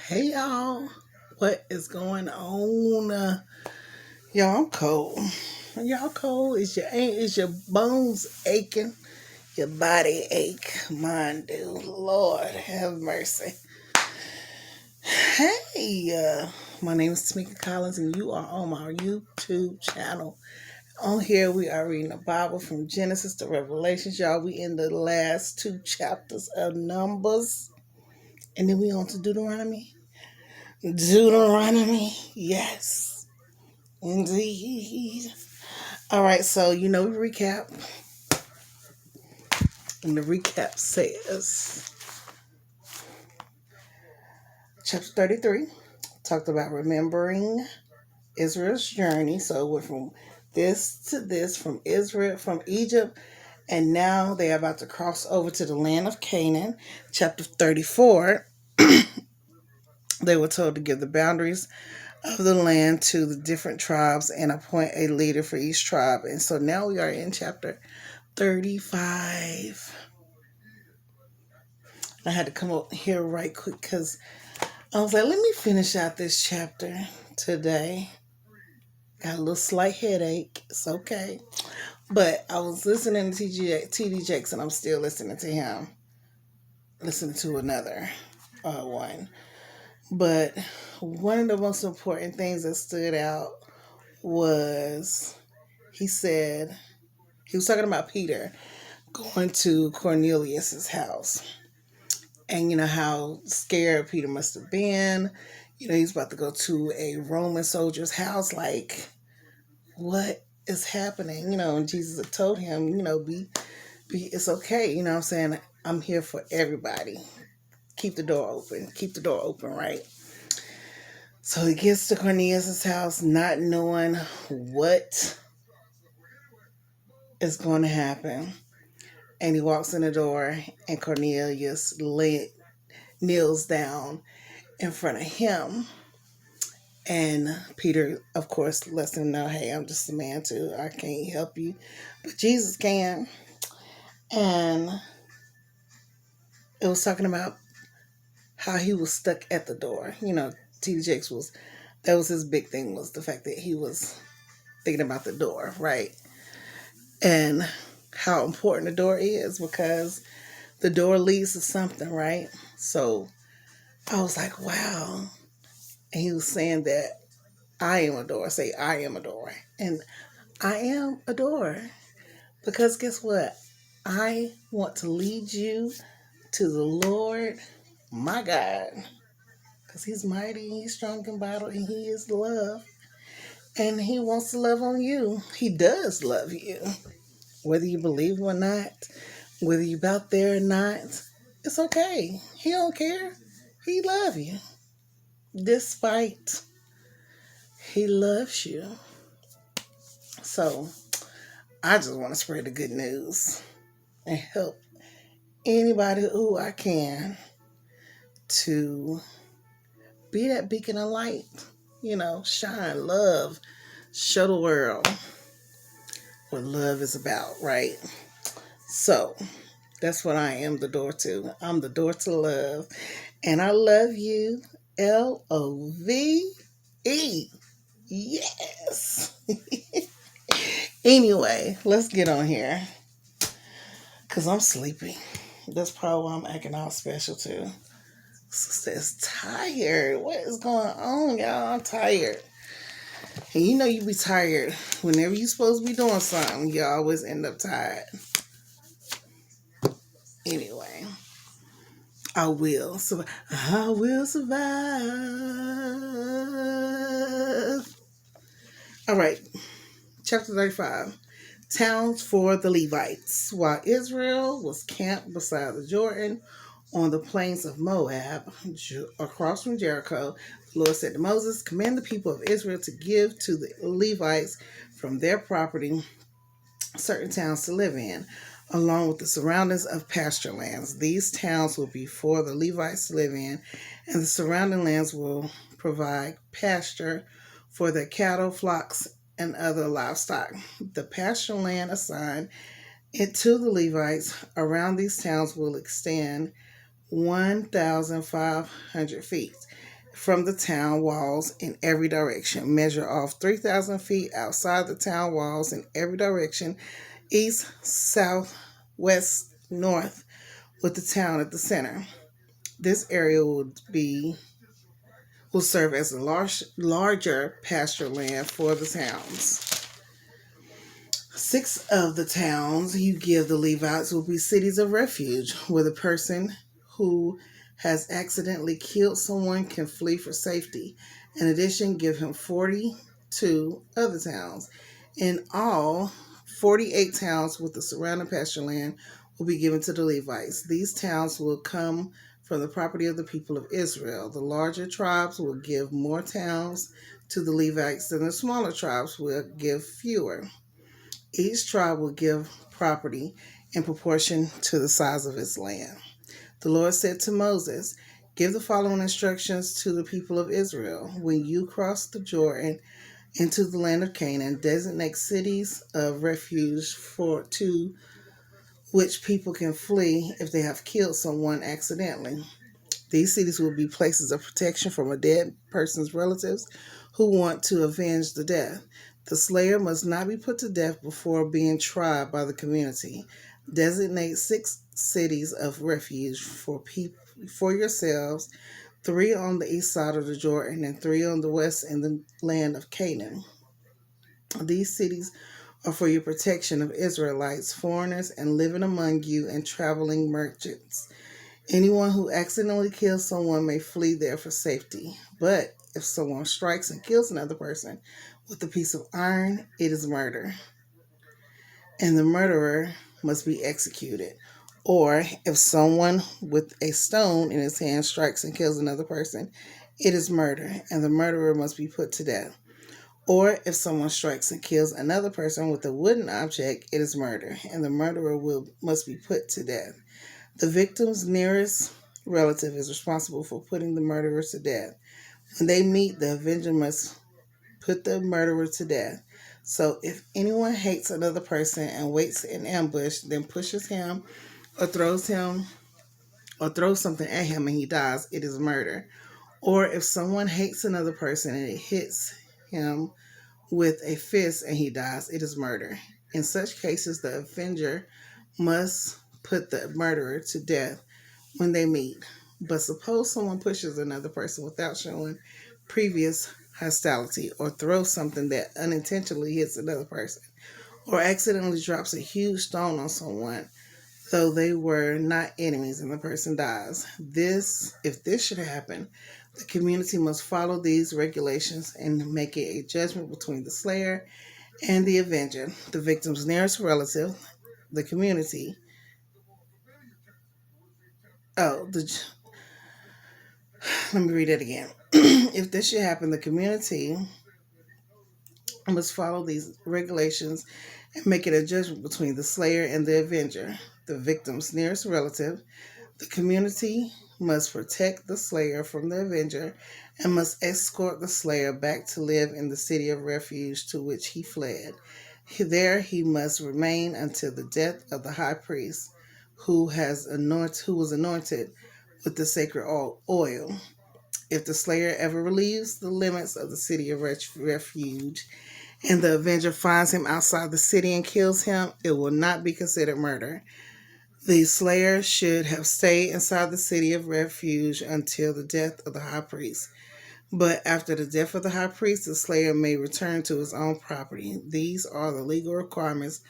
Hey y'all, what is going on? Y'all, I'm cold. Y'all cold? Is your bones aching? Your body ache? Mine do. Lord have mercy. Hey, my name is Tamika Collins, and you are on my YouTube channel. On here, we are reading the Bible from Genesis to Revelations. Y'all, we in the last two chapters of Numbers, and then we on to Deuteronomy. Deuteronomy, yes, indeed. All right, so recap, and the recap says chapter 33 talked about remembering Israel's journey. So it went from this to this, from Israel, from Egypt, and now they're about to cross over to the land of Canaan. Chapter 34, they were told to give the boundaries of the land to the different tribes and appoint a leader for each tribe. And so now we are in chapter 35. I had to come up here right quick because I was like, let me finish out this chapter today. Got a little slight headache. It's okay. But I was listening to TD Jakes, and I'm still listening to him. Listening to another one. But one of the most important things that stood out was he said, he was talking about Peter going to Cornelius's house. And how scared Peter must have been. He's about to go to a Roman soldier's house. Like, what is happening? And Jesus had told him, it's okay. What I'm saying, I'm here for everybody. Keep the door open. Keep the door open, right? So he gets to Cornelius' house not knowing what is going to happen. And he walks in the door, and Cornelius kneels down in front of him. And Peter, of course, lets him know, hey, I'm just a man too. I can't help you. But Jesus can. And it was talking about how he was stuck at the door. T.D. Jakes that was his big thing, was the fact that he was thinking about the door, right? And how important the door is, because the door leads to something, right? So I was like, wow. And he was saying that I am a door. Say, I am a door. And I am a door. Because guess what? I want to lead you to the Lord, my God. Because he's mighty, and he's strong in battle, and he is love. And he wants to love on you. He does love you. Whether you believe or not, whether you out there or not, it's okay. He don't care. He loves you. Despite he loves you. So I just want to spread the good news and help anybody who I can to be that beacon of light. Shine, love, show the world what love is about, right? So that's what I am the door to. I'm the door to love. And I love you. LOVE. Yes. Anyway, let's get on here. Because I'm sleepy. That's probably why I'm acting all special too. Sister's tired. What is going on, y'all? I'm tired. And you be tired. Whenever you're supposed to be doing something, you always end up tired. Anyway, I will survive. I will survive. All right. Chapter 35. Towns for the Levites. While Israel was camped beside the Jordan on the plains of Moab, across from Jericho, the Lord said to Moses, command the people of Israel to give to the Levites from their property certain towns to live in, along with the surroundings of pasture lands. These towns will be for the Levites to live in, and the surrounding lands will provide pasture for their cattle, flocks, and other livestock. The pasture land assigned it to the Levites around these towns will extend 1,500 feet, from the town walls in every direction. Measure off 3,000 feet outside the town walls in every direction, east, south, west, north, with the town at the center. This area will serve as a larger pasture land for the towns. 6 of the towns you give the Levites will be cities of refuge, where the person who has accidentally killed someone can flee for safety. In addition, give him 42 other towns. In all, 48 towns with the surrounding pasture land will be given to the Levites. These towns will come from the property of the people of Israel. The larger tribes will give more towns to the Levites than the smaller tribes will give fewer. Each tribe will give property in proportion to the size of its land. The Lord said to Moses, "Give the following instructions to the people of Israel. When you cross the Jordan into the land of Canaan, designate cities of refuge to which people can flee if they have killed someone accidentally. These cities will be places of protection from a dead person's relatives who want to avenge the death. The slayer must not be put to death before being tried by the community. Designate 6 cities of refuge for yourselves, 3 on the east side of the Jordan and 3 on the west in the land of Canaan. These cities are for your protection of Israelites, foreigners, and living among you and traveling merchants. Anyone who accidentally kills someone may flee there for safety. But if someone strikes and kills another person with a piece of iron, it is murder, and the murderer must be executed. Or if someone with a stone in his hand strikes and kills another person, it is murder, and the murderer must be put to death. Or if someone strikes and kills another person with a wooden object, it is murder, and the murderer must be put to death. The victim's nearest relative is responsible for putting the murderer to death. When they meet, the avenger must put the murderer to death. So if anyone hates another person and waits in ambush, then pushes him or throws something at him and he dies, it is murder. Or if someone hates another person and it hits him with a fist and he dies, it is murder. In such cases, the avenger must put the murderer to death when they meet. But suppose someone pushes another person without showing previous hostility, or throws something that unintentionally hits another person, or accidentally drops a huge stone on someone, though they were not enemies, and the person dies. If this should happen, the community must follow these regulations and make it a judgment between the slayer and the avenger. The victim's nearest relative, the community. Oh, let me read it again. If this should happen, the community must follow these regulations and make it a judgment between the slayer and the avenger, the victim's nearest relative. The community must protect the slayer from the avenger and must escort the slayer back to live in the city of refuge to which he fled. There he must remain until the death of the high priest who was anointed with the sacred oil. If the slayer ever leaves the limits of the city of refuge and the avenger finds him outside the city and kills him, it will not be considered murder. The slayer should have stayed inside the city of refuge until the death of the high priest. But after the death of the high priest, the slayer may return to his own property. These are the legal requirements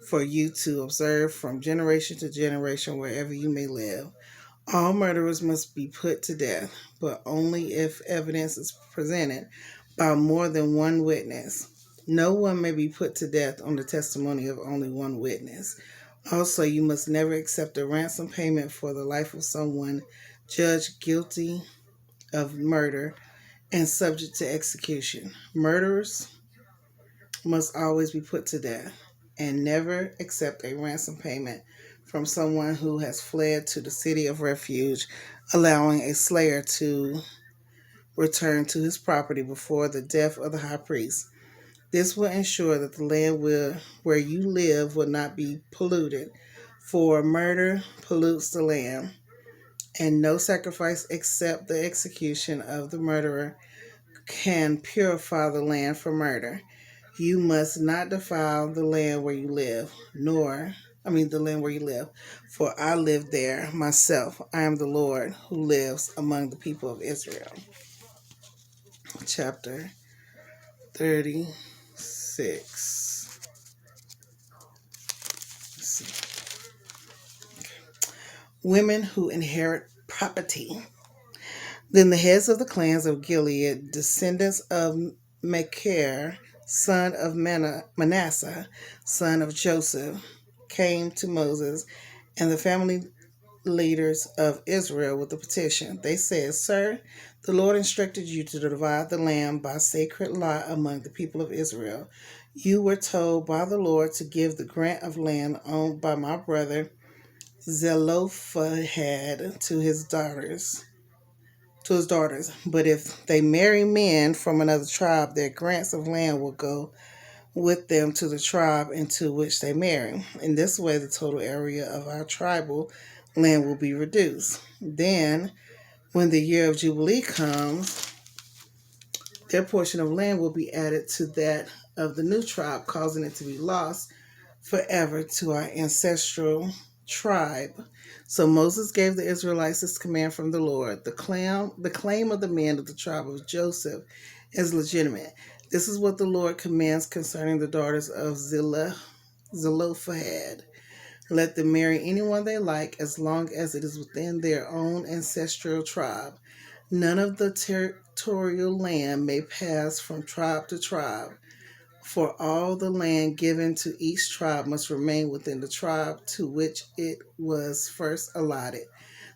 for you to observe from generation to generation wherever you may live. All murderers must be put to death, but only if evidence is presented by more than one witness. No one may be put to death on the testimony of only one witness. Also, you must never accept a ransom payment for the life of someone judged guilty of murder and subject to execution. Murderers must always be put to death, and never accept a ransom payment from someone who has fled to the city of refuge, allowing a slayer to return to his property before the death of the high priest. This will ensure that the land where you live will not be polluted, for murder pollutes the land, and no sacrifice except the execution of the murderer can purify the land from murder. You must not defile the land where you live, the land where you live, for I live there myself. I am the Lord who lives among the people of Israel. Chapter 36. Let's see. Women who inherit property. Then the heads of the clans of Gilead, descendants of Machir, son of Manasseh, son of Joseph, came to Moses and the family leaders of Israel with a petition. They said, Sir, the Lord instructed you to divide the land by sacred lot among the people of Israel. You were told by the Lord to give the grant of land owned by my brother Zelophehad to his daughters. But if they marry men from another tribe, their grants of land will go with them to the tribe into which they marry. In this way, the total area of our tribal land will be reduced. Then, when the year of Jubilee comes, their portion of land will be added to that of the new tribe, causing it to be lost forever to our ancestral tribe. So Moses gave the Israelites this command from the Lord. The claim of the men of the tribe of Joseph is legitimate. This is what the Lord commands concerning the daughters of Zelophehad. Let them marry anyone they like as long as it is within their own ancestral tribe. None of the territorial land may pass from tribe to tribe, for all the land given to each tribe must remain within the tribe to which it was first allotted.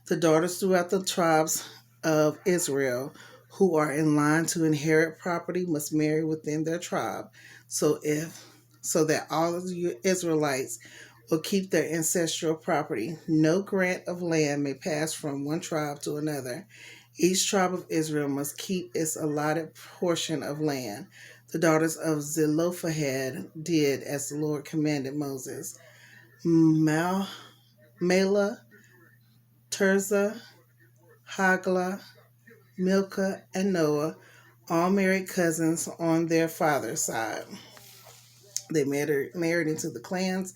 The daughters throughout the tribes of Israel who are in line to inherit property must marry within their tribe, so that all of the Israelites will keep their ancestral property. No grant of land may pass from one tribe to another. Each tribe of Israel must keep its allotted portion of land. The daughters of Zelophehad did as the Lord commanded Moses. Mela, Tirzah, Hagla, Milcah, and Noah, all married cousins on their father's side. They married into the clans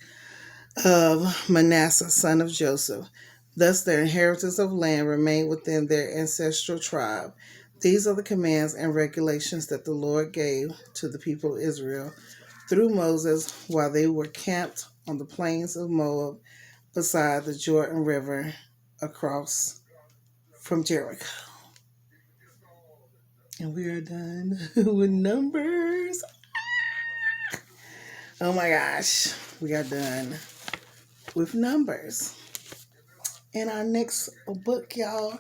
of Manasseh, son of Joseph. Thus their inheritance of land remained within their ancestral tribe. These are the commands and regulations that the Lord gave to the people of Israel through Moses while they were camped on the plains of Moab beside the Jordan River across from Jericho. And we are done with Numbers. Oh my gosh, we are done with Numbers. And our next book, y'all,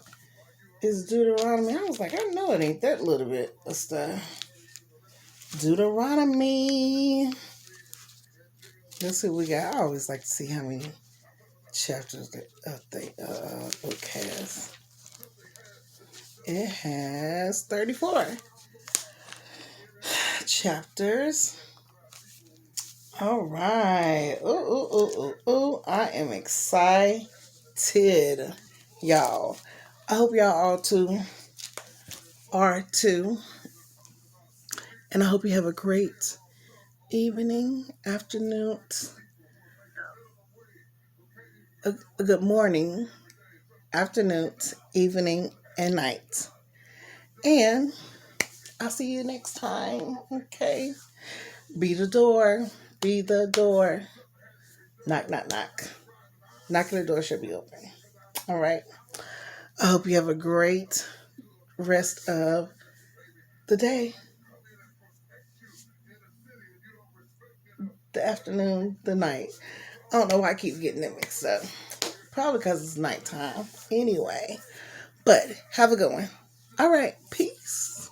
is Deuteronomy. I was like, I know it ain't that little bit of stuff. Deuteronomy. Let's see what we got. I always like to see how many chapters the book has. It has 34 chapters. All right. Ooh. I am excited, y'all. I hope y'all all are too. And I hope you have a great evening, afternoon, a good morning, afternoon, evening, and night. And I'll see you next time. Okay. Be the door. Be the door. Knock, knock, knock. Knocking the door should be open. All right. I hope you have a great rest of the day, the afternoon, the night. I don't know why I keep getting it mixed up. Probably because it's nighttime. Anyway. But have a good one. All right. Peace.